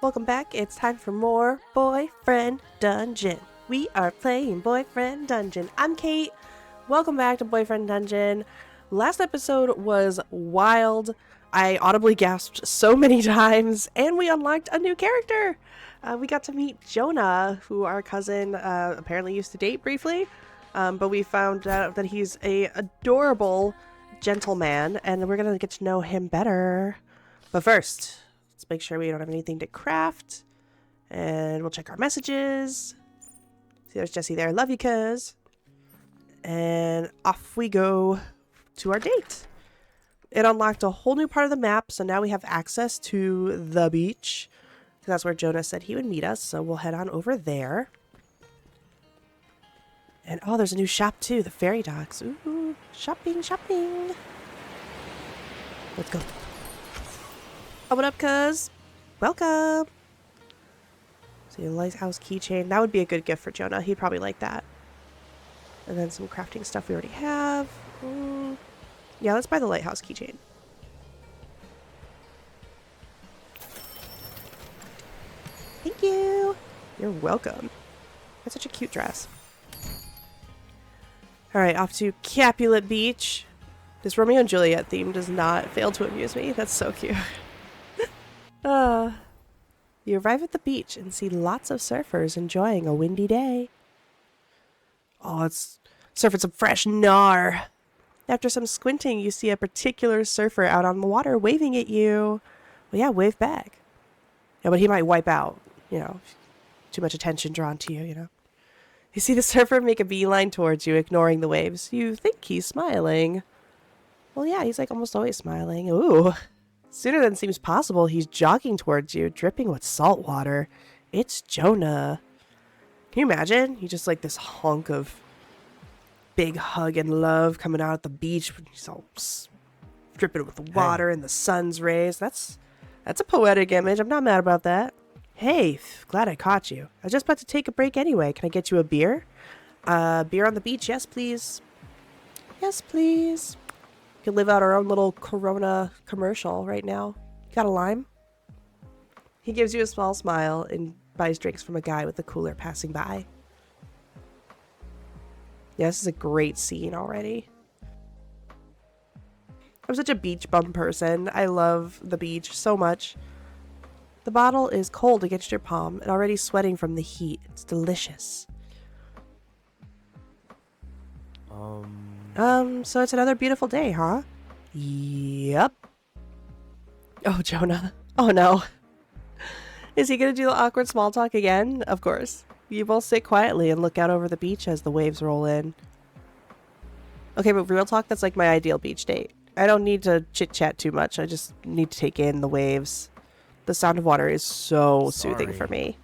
Welcome back. It's time for more Boyfriend Dungeon. We are playing Boyfriend Dungeon. I'm Kate. Welcome back to Boyfriend Dungeon. Last episode was wild. I audibly gasped so many times, and we unlocked a new character. We got to meet Jonah, who our cousin apparently used to date briefly, but we found out that he's a adorable gentleman, and we're gonna get to know him better. But first, let's make sure we don't have anything to craft, and we'll check our messages. See, there's Jesse there. Love you, cuz. And off we go to our date. It unlocked a whole new part of the map, so now we have access to the beach. That's where Jonah said he would meet us, so we'll head on over there. And oh, there's a new shop too, the fairy docks. Ooh, shopping, shopping. Let's go. Oh, what up, cuz? Welcome. So your lighthouse keychain. That would be a good gift for Jonah. He'd probably like that. And then some crafting stuff we already have. Yeah, let's buy the lighthouse keychain. Thank you. You're welcome. That's such a cute dress. Alright, off to Capulet Beach. This Romeo and Juliet theme does not fail to amuse me. That's so cute. You arrive at the beach and see lots of surfers enjoying a windy day. Oh, it's surfing some fresh gnar. After some squinting, you see a particular surfer out on the water waving at you. Well, yeah, wave back. Yeah, but he might wipe out, you know, too much attention drawn to you, you know. You see the surfer make a beeline towards you, ignoring the waves. You think he's smiling. Well, yeah, he's like almost always smiling. Ooh. Sooner than seems possible, he's jogging towards you, dripping with salt water. It's Jonah. Can you imagine? He's just like this hunk of big hug and love coming out at the beach. He's all dripping with the water and the sun's rays. That's a poetic image. I'm not mad about that. Hey, glad I caught you. I was just about to take a break anyway. Can I get you a beer? Beer on the beach? Yes, please. Yes, please. We can live out our own little Corona commercial right now. Got a lime? He gives you a small smile and buys drinks from a guy with a cooler passing by. Yeah, this is a great scene already. I'm such a beach bum person. I love the beach so much. The bottle is cold against your palm and already sweating from the heat. It's delicious. So it's another beautiful day, huh? Yep. Oh, Jonah. Oh, no. Is he gonna do the awkward small talk again? Of course. You both sit quietly and look out over the beach as the waves roll in. Okay, but real talk, that's like my ideal beach date. I don't need to chit-chat too much. I just need to take in the waves. The sound of water is so soothing for me.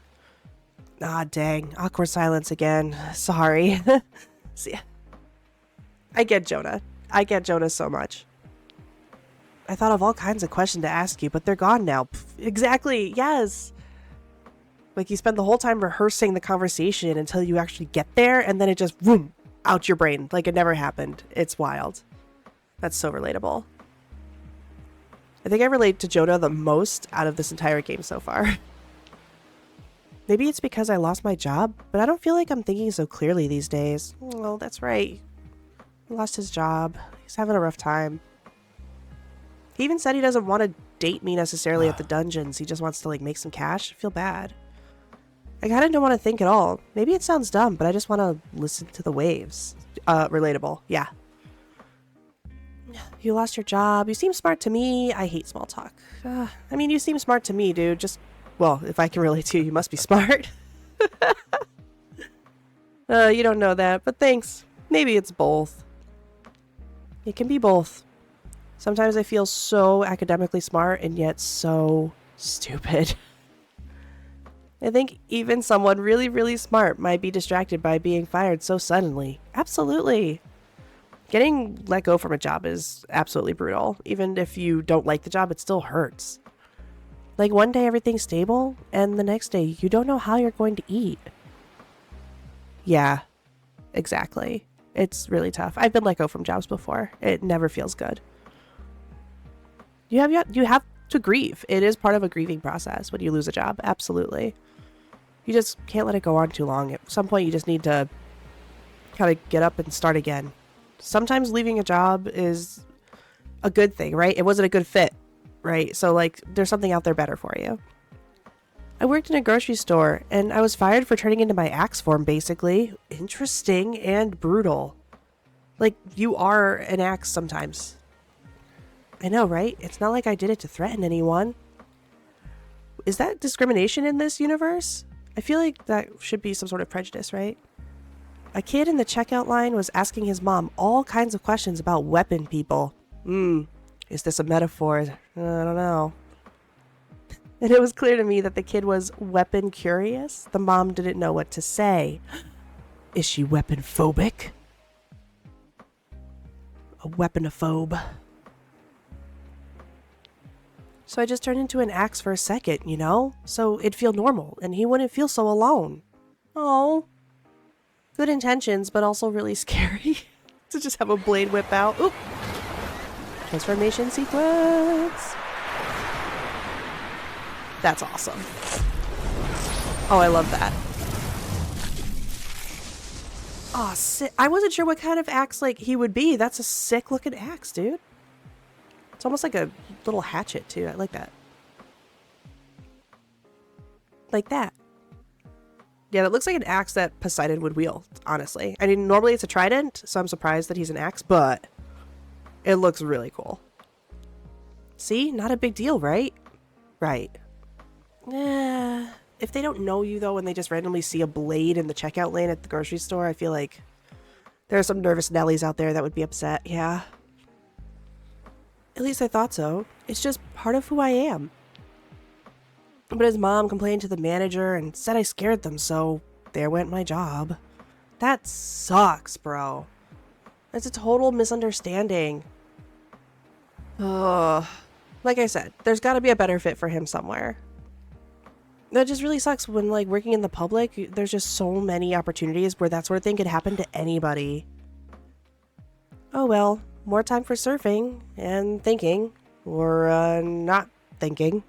Ah, dang. Awkward silence again. Sorry. See, I get Jonah. I get Jonah so much. I thought of all kinds of questions to ask you, but they're gone now. Pff, exactly. Yes. Like you spend the whole time rehearsing the conversation until you actually get there, and then it just, boom, out your brain. Like it never happened. It's wild. That's so relatable. I think I relate to Jonah the most out of this entire game so far. Maybe it's because I lost my job, but I don't feel like I'm thinking so clearly these days. Well, that's right. He lost his job. He's having a rough time. He even said he doesn't want to date me necessarily at the dungeons. He just wants to like make some cash. I feel bad. I kind of don't want to think at all. Maybe it sounds dumb, but I just want to listen to the waves. Relatable. Yeah. You lost your job. You seem smart to me. I hate small talk. I mean, you seem smart to me, dude. Just, well, if I can relate to you, you must be smart. You don't know that, but thanks. Maybe it's both. It can be both. Sometimes I feel so academically smart and yet so stupid. I think even someone really, really smart might be distracted by being fired so suddenly. Absolutely. Getting let go from a job is absolutely brutal. Even if you don't like the job, it still hurts. Like one day everything's stable, and the next day you don't know how you're going to eat. Yeah, exactly. It's really tough. I've been let go from jobs before. It never feels good. You have to grieve. It is part of a grieving process when you lose a job. Absolutely. You just can't let it go on too long. At some point, you just need to kind of get up and start again. Sometimes leaving a job is a good thing, right? It wasn't a good fit, right? So, like, there's something out there better for you. I worked in a grocery store, and I was fired for turning into my axe form, basically. Interesting and brutal. Like, you are an axe sometimes. I know, right? It's not like I did it to threaten anyone. Is that discrimination in this universe? I feel like that should be some sort of prejudice, right? A kid in the checkout line was asking his mom all kinds of questions about weapon people. Is this a metaphor? I don't know. And it was clear to me that the kid was weapon curious. The mom didn't know what to say. Is she weapon phobic? A weaponophobe. So I just turned into an axe for a second, you know? So it'd feel normal, and he wouldn't feel so alone. Oh. Good intentions, but also really scary. To just have a blade whip out. Oop! Transformation sequence! That's awesome. Oh, I love that. Oh, sick. I wasn't sure what kind of axe, like, he would be. That's a sick-looking axe, dude. It's almost like a little hatchet, too. I like that. Like that. Yeah, that looks like an axe that Poseidon would wield, honestly. I mean, normally it's a trident, so I'm surprised that he's an axe, but it looks really cool. See? Not a big deal, right? Right. If they don't know you, though, and they just randomly see a blade in the checkout lane at the grocery store, I feel like there are some nervous Nellies out there that would be upset. Yeah. At least I thought so. It's just part of who I am. But his mom complained to the manager and said I scared them, so there went my job. That sucks, bro. That's a total misunderstanding. Ugh. Like I said, there's got to be a better fit for him somewhere. That just really sucks when, like, working in the public, there's just so many opportunities where that sort of thing could happen to anybody. Oh well, more time for surfing and thinking, or not thinking.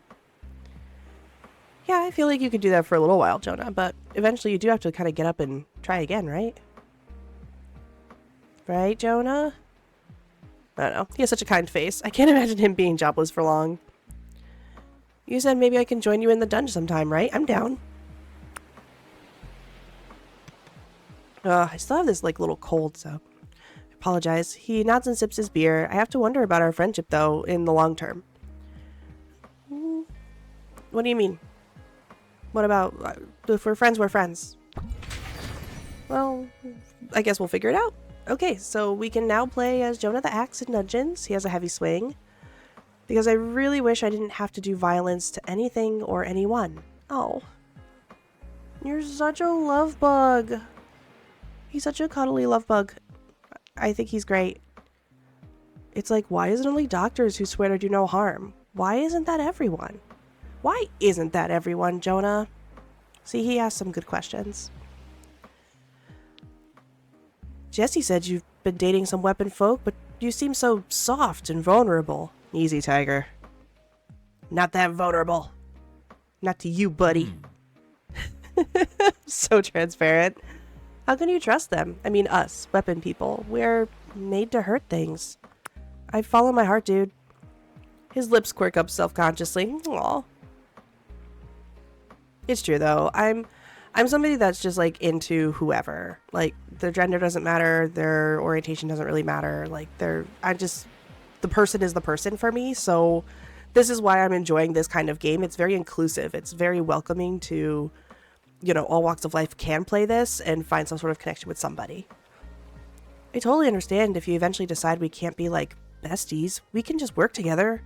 Yeah, I feel like you could do that for a little while, Jonah, but eventually you do have to kind of get up and try again, right? Right, Jonah? I don't know. He has such a kind face. I can't imagine him being jobless for long. You said maybe I can join you in the dungeon sometime, right? I'm down. I still have this, like, little cold, so I apologize. He nods and sips his beer. I have to wonder about our friendship, though, in the long term. What do you mean? What about, if we're friends, we're friends? Well, I guess we'll figure it out. Okay, so we can now play as Jonah the Axe in Dungeons. He has a heavy swing. Because I really wish I didn't have to do violence to anything or anyone. Oh. You're such a love bug. He's such a cuddly love bug. I think he's great. It's like, why isn't it only doctors who swear to do no harm? Why isn't that everyone? Why isn't that everyone, Jonah? See, he asked some good questions. Jesse said you've been dating some weapon folk, but you seem so soft and vulnerable. Easy, Tiger. Not that vulnerable. Not to you, buddy. So transparent. How can you trust them? I mean, us, weapon people. We're made to hurt things. I follow my heart, dude. His lips quirk up self-consciously. Aw. It's true, though. I'm somebody that's just, like, into whoever. Like, their gender doesn't matter. Their orientation doesn't really matter. Like, the person is the person for me. So this is why I'm enjoying this kind of game. It's very inclusive. It's very welcoming to, you know, all walks of life can play this and find some sort of connection with somebody. I totally understand if you eventually decide we can't be, like, besties. We can just work together.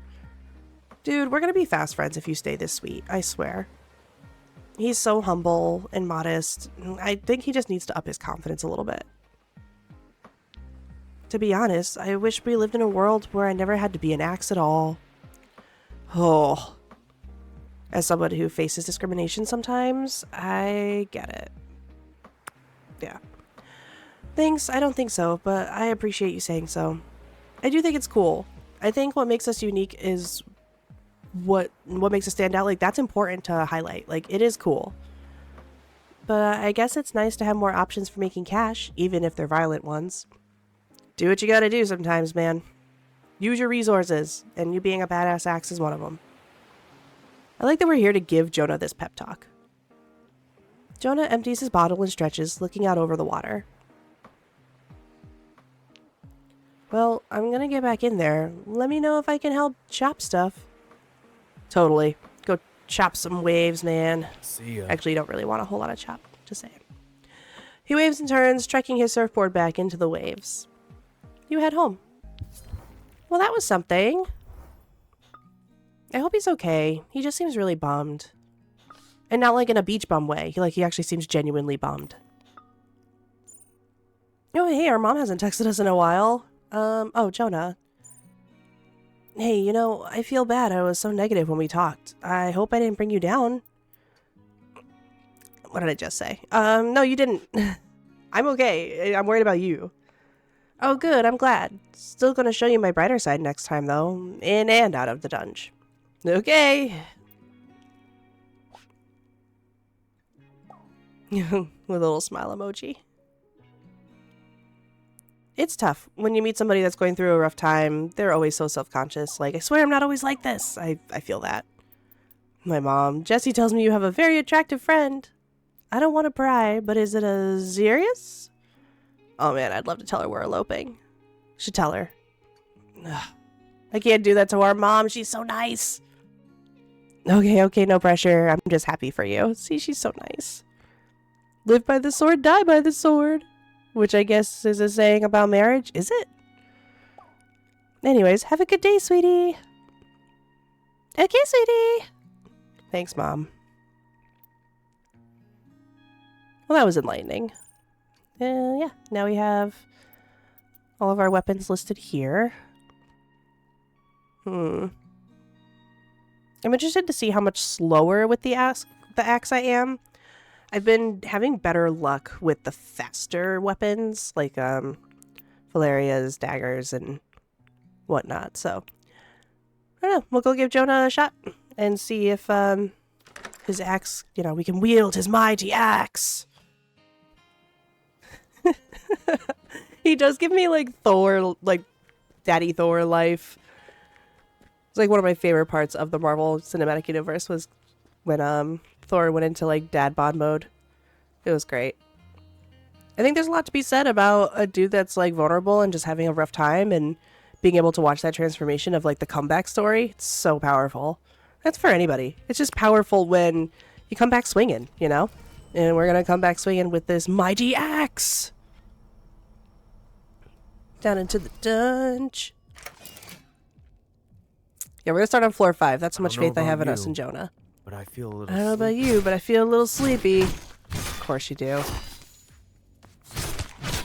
Dude, we're gonna be fast friends if you stay this sweet. I swear. He's so humble and modest. I think he just needs to up his confidence a little bit. To be honest, I wish we lived in a world where I never had to be an axe at all. Oh. As somebody who faces discrimination sometimes, I get it. Yeah. Thanks, I don't think so, but I appreciate you saying so. I do think it's cool. I think what makes us unique is what makes it stand out. Like, that's important to highlight. Like, it is cool. But I guess it's nice to have more options for making cash, even if they're violent ones. Do what you gotta do sometimes, man. Use your resources, and you being a badass axe is one of them. I like that we're here to give Jonah this pep talk. Jonah empties his bottle and stretches, looking out over the water. Well, I'm gonna get back in there. Let me know if I can help chop stuff. Totally. Go chop some waves, man. See ya. Actually, you don't really want a whole lot of chop. Just saying. He waves and turns, trekking his surfboard back into the waves. You head home. Well, that was something. I hope he's okay. He just seems really bummed. And not like in a beach bum way. He actually seems genuinely bummed. Oh, hey, our mom hasn't texted us in a while. Oh, Jonah. Hey, you know, I feel bad. I was so negative when we talked. I hope I didn't bring you down. What did I just say? No, you didn't. I'm okay. I'm worried about you. Oh, good. I'm glad. Still gonna show you my brighter side next time, though. In and out of the dungeon. Okay. With a little smile emoji. It's tough. When you meet somebody that's going through a rough time, they're always so self-conscious. Like, I swear I'm not always like this. I feel that. My mom, Jessie, tells me you have a very attractive friend. I don't want to pry, but is it a serious? Oh man, I'd love to tell her we're eloping. Should tell her. Ugh. I can't do that to our mom. She's so nice. Okay, no pressure. I'm just happy for you. See, she's so nice. Live by the sword, die by the sword. Which I guess is a saying about marriage. Is it? Anyways, have a good day, sweetie. Okay, sweetie. Thanks, Mom. Well, that was enlightening. Yeah, now we have all of our weapons listed here. I'm interested to see how much slower with the axe I am. I've been having better luck with the faster weapons, like Valeria's daggers and whatnot. So, I don't know. We'll go give Jonah a shot and see if his axe, you know, we can wield his mighty axe. He does give me like Thor, like Daddy Thor life. It's like one of my favorite parts of the Marvel Cinematic Universe was when Thor went into like dad bod mode. It was great. I think there's a lot to be said about a dude that's like vulnerable and just having a rough time and being able to watch that transformation of like the comeback story. It's so powerful. That's for anybody. It's just powerful when you come back swinging, you know? And we're gonna come back swinging with this mighty axe. Down into the dungeon. Yeah, we're gonna start on floor 5. That's how much faith I have in us and Jonah. But I feel a little I don't know about you, but I feel a little sleepy. Of course you do.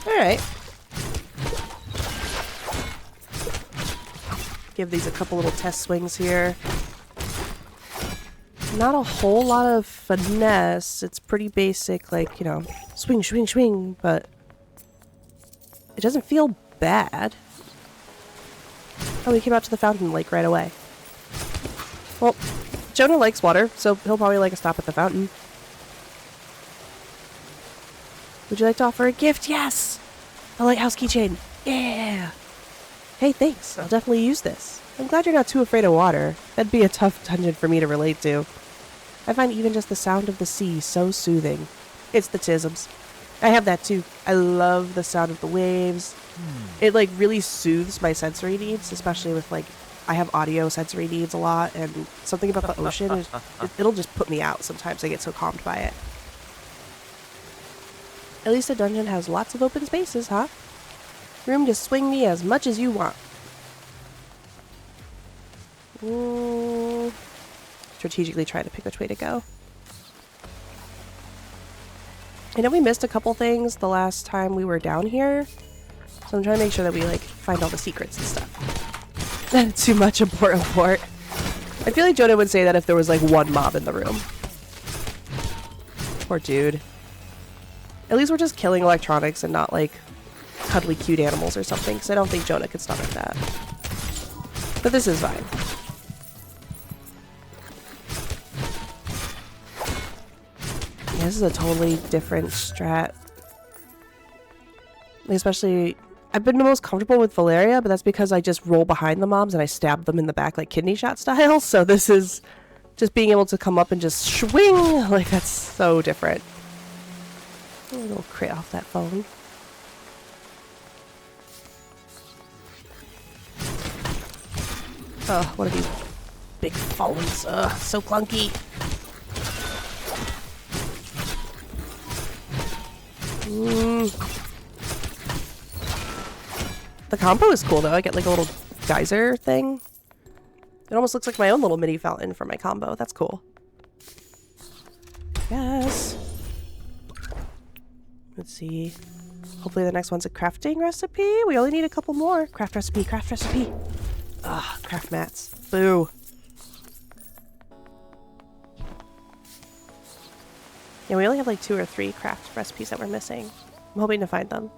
Alright. Give these a couple little test swings here. Not a whole lot of finesse. It's pretty basic, like, you know, swing, swing, swing, but it doesn't feel bad. Oh, we came out to the fountain lake right away. Well, Jonah likes water, so he'll probably like a stop at the fountain. Would you like to offer a gift? Yes! A lighthouse keychain. Yeah! Hey, thanks. I'll definitely use this. I'm glad you're not too afraid of water. That'd be a tough dungeon for me to relate to. I find even just the sound of the sea so soothing. It's the tisms. I have that too. I love the sound of the waves. It like really soothes my sensory needs, especially with like I have audio sensory needs a lot, and something about the ocean is, it'll just put me out sometimes. I get so calmed by it. At least the dungeon has lots of open spaces, huh? Room to swing me as much as you want. Strategically try to pick which way to go. I know we missed a couple things the last time we were down here, so I'm trying to make sure that we like find all the secrets and stuff. Too much important port. I feel like Jonah would say that if there was like one mob in the room. Poor dude. At least we're just killing electronics and not like cuddly cute animals or something, because I don't think Jonah could stomach that. But this is fine. Yeah, this is a totally different strat. Especially, I've been the most comfortable with Valeria, but that's because I just roll behind the mobs and I stab them in the back like kidney shot style. So this is just being able to come up and just swing. Like, that's so different. A little crit off that phone. Oh, what are these big phones? Ugh, so clunky. The combo is cool though. I get like a little geyser thing. It almost looks like my own little mini fountain for my combo. That's cool. Yes. Let's see. Hopefully the next one's a crafting recipe. We only need a couple more. Craft recipe, craft recipe. Ugh, craft mats. Boo. Yeah, we only have like 2 or 3 craft recipes that we're missing. I'm hoping to find them.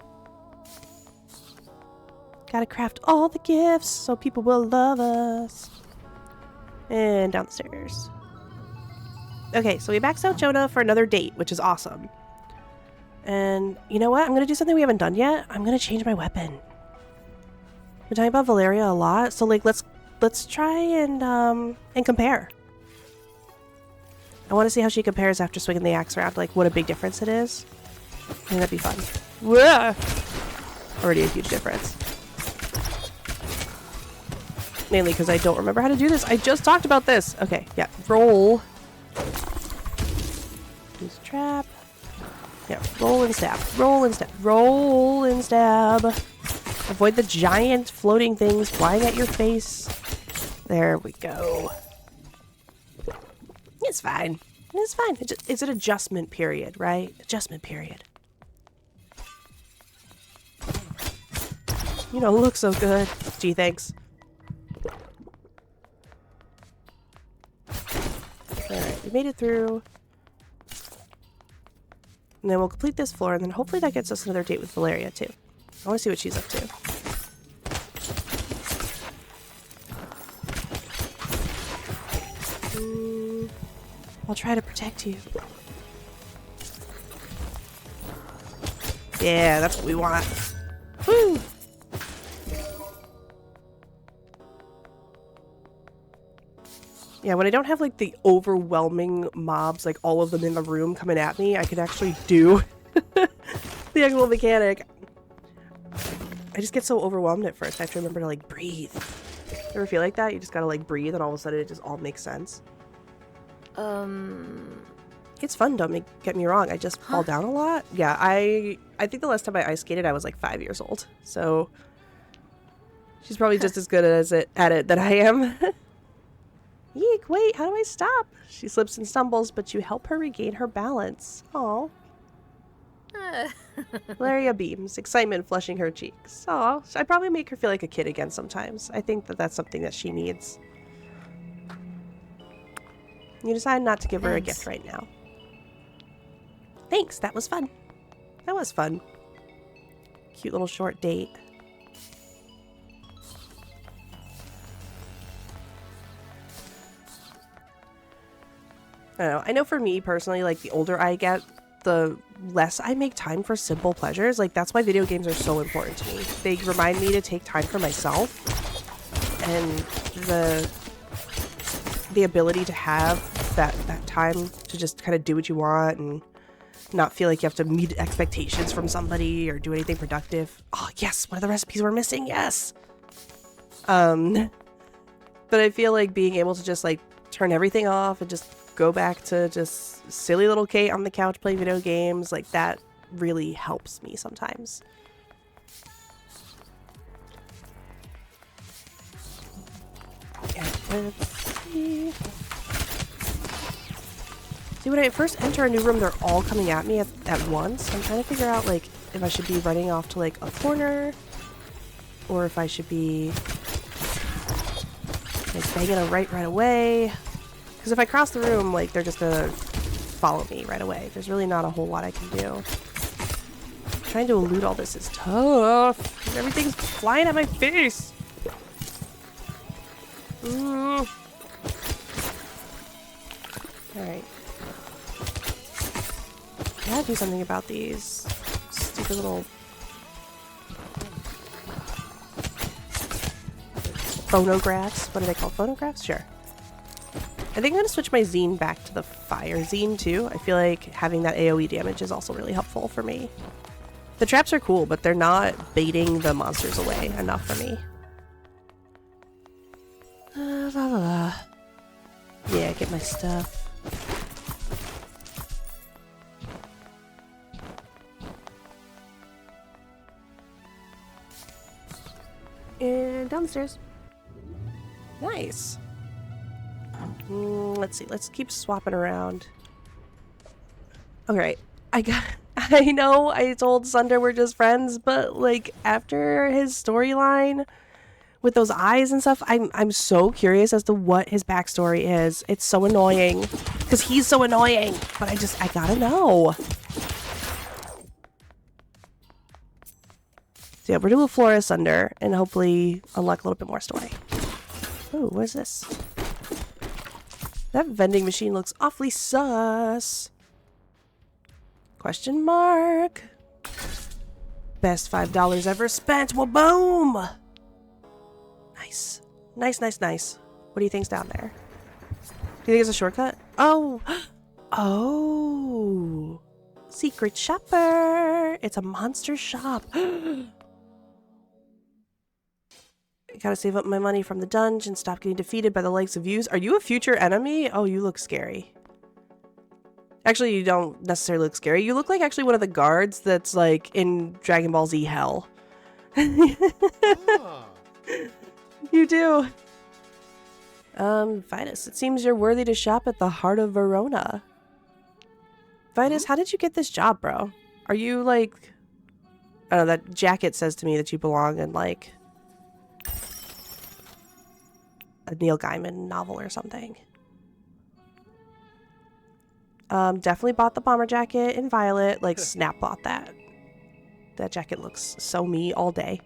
Gotta craft all the gifts so people will love us. And downstairs. Okay, so we maxed out Jonah for another date, which is awesome. And you know what? I'm gonna do something we haven't done yet. I'm gonna change my weapon. We're talking about Valeria a lot, so like let's try and compare. I want to see how she compares after swinging the axe around, like what a big difference it is. I think that'd be fun. Whoa! Already a huge difference. Mainly because I don't remember how to do this. I just talked about this. Okay, yeah. Roll. Use trap. Yeah, roll and stab. Roll and stab. Roll and stab. Avoid the giant floating things flying at your face. There we go. It's fine. It's fine. It's an adjustment period, right? Adjustment period. You don't look so good. Gee, thanks. Alright, we made it through. And then we'll complete this floor, and then hopefully that gets us another date with Valeria, too. I want to see what she's up to. I'll try to protect you. Yeah, that's what we want. Woo! Yeah, when I don't have like the overwhelming mobs, like all of them in the room coming at me, I can actually do the actual mechanic. I just get so overwhelmed at first. I have to remember to like breathe. Ever feel like that? You just gotta like breathe and all of a sudden it just all makes sense. It's fun, don't get me wrong. I just fall down a lot. Yeah, I think the last time I ice skated I was like 5 years old. So she's probably just as good at it that I am. Yeek, wait, how do I stop? She slips and stumbles, but you help her regain her balance. Aw. Valeria beams, excitement flushing her cheeks. Aw, I probably make her feel like a kid again sometimes. I think that that's something that she needs. You decide not to give her a gift right now. Thanks, that was fun. That was fun. Cute little short date. I don't know. I know for me personally, like the older I get, the less I make time for simple pleasures. Like that's why video games are so important to me. They remind me to take time for myself, and the ability to have that time to just kind of do what you want and not feel like you have to meet expectations from somebody or do anything productive. Oh yes, one of the recipes we're missing. Yes. But I feel like being able to just like turn everything off and just go back to just silly little Kate on the couch playing video games, like that really helps me sometimes. Okay, let's see. See, when I first enter a new room, they're all coming at me at once. I'm trying to figure out, like, if I should be running off to, like, a corner, or if I should be, like, banging a right away. Because if I cross the room, like, they're just gonna follow me right away. There's really not a whole lot I can do. Trying to elude all this is tough. Everything's flying at my face. Alright. I gotta do something about these stupid little phonographs. What are they called? Phonographs? Sure. I think I'm gonna switch my zine back to the fire zine too. I feel like having that AoE damage is also really helpful for me. The traps are cool, but they're not baiting the monsters away enough for me. La, la, la. Yeah, get my stuff. And downstairs. Nice. Let's see. Let's keep swapping around. Okay. I know I told Sunder we're just friends, but like after his storyline with those eyes and stuff, I'm so curious as to what his backstory is. It's so annoying because he's so annoying, but I gotta know. So yeah, we're doing Flora Sunder and hopefully unlock a little bit more story. Oh, what is this? That vending machine looks awfully sus. Question mark. Best $5 ever spent. Well, boom. Nice. Nice, nice, nice. What do you think's down there? Do you think it's a shortcut? Oh. Oh. Secret shopper. It's a monster shop. Gotta save up my money from the dungeon, stop getting defeated by the likes of yous. Are you a future enemy? Oh, you look scary. Actually, you don't necessarily look scary. You look like actually one of the guards that's like in Dragon Ball Z Hell. Ah. You do. Vitus, it seems you're worthy to shop at the heart of Verona. Vitus, how did you get this job, bro? Are you like... I don't know, that jacket says to me that you belong in like... a Neil Gaiman novel or something. Definitely bought the bomber jacket in Violet. Like, snap bought that. That jacket looks so me all day.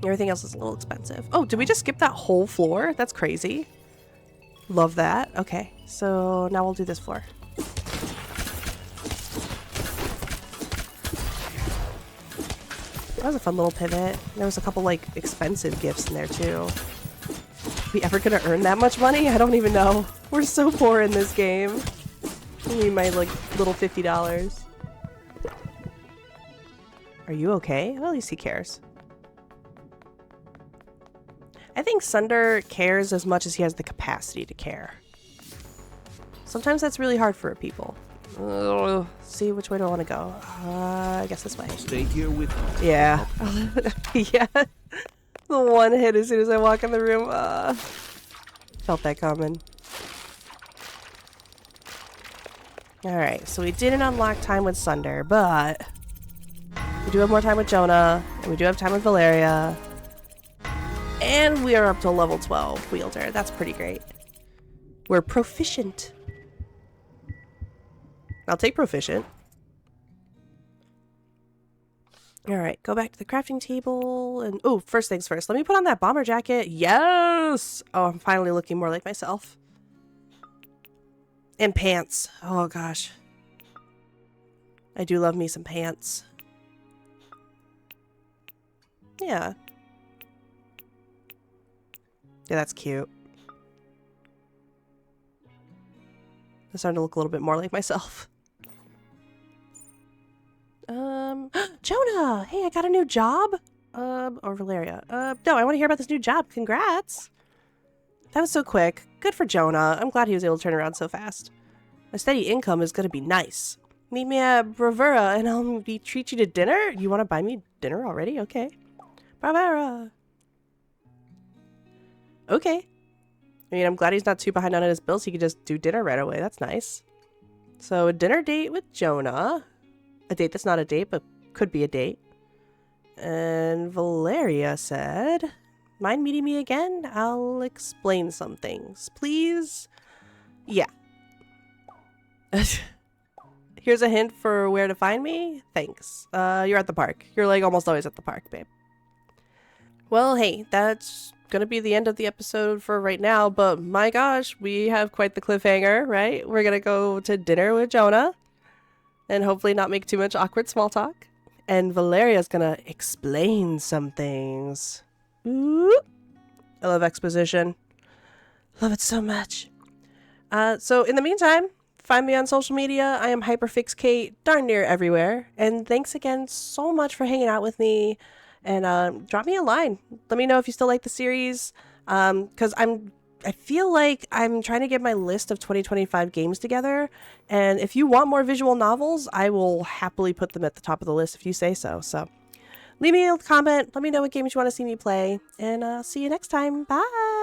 Everything else is a little expensive. Oh, did we just skip that whole floor? That's crazy. Love that. Okay, so now we'll do this floor. That was a fun little pivot. There was a couple, like, expensive gifts in there, too. Are we ever gonna earn that much money? I don't even know. We're so poor in this game. I need my, like, little $50. Are you okay? Well, at least he cares. I think Sunder cares as much as he has the capacity to care. Sometimes that's really hard for people. See, which way do I want to go? I guess this way. I'll stay here with you. Yeah. Yeah. The one hit as soon as I walk in the room. Felt that coming. Alright, so we didn't unlock time with Sunder, but we do have more time with Jonah, and we do have time with Valeria. And we are up to level 12 wielder. That's pretty great. We're proficient. I'll take proficient. Alright, go back to the crafting table and... Oh, first things first. Let me put on that bomber jacket. Yes! Oh, I'm finally looking more like myself. And pants. Oh, gosh. I do love me some pants. Yeah. Yeah, that's cute. I'm starting to look a little bit more like myself. Jonah! Hey, I got a new job! Or Valeria. No, I want to hear about this new job. Congrats! That was so quick. Good for Jonah. I'm glad he was able to turn around so fast. A steady income is gonna be nice. Meet me at Bravura and I'll treat you to dinner? You want to buy me dinner already? Okay. Bravura! Okay. I mean, I'm glad he's not too behind on his bills. He could just do dinner right away. That's nice. So, a dinner date with Jonah. A date that's not a date, but could be a date. And Valeria said, mind meeting me again? I'll explain some things. Please? Yeah. Here's a hint for where to find me. Thanks. You're at the park. You're like almost always at the park, babe. Well, hey, that's gonna be the end of the episode for right now, but my gosh, we have quite the cliffhanger, right? We're gonna go to dinner with Jonah and hopefully not make too much awkward small talk. And Valeria's gonna explain some things. Ooh. I love exposition. Love it so much. So in the meantime, find me on social media. I am HyperFixKate darn near everywhere. And thanks again so much for hanging out with me. And drop me a line. Let me know if you still like the series. Because I feel like I'm trying to get my list of 2025 games together. And if you want more visual novels, I will happily put them at the top of the list if you say so. So leave me a comment. Let me know what games you want to see me play. And see you next time. Bye.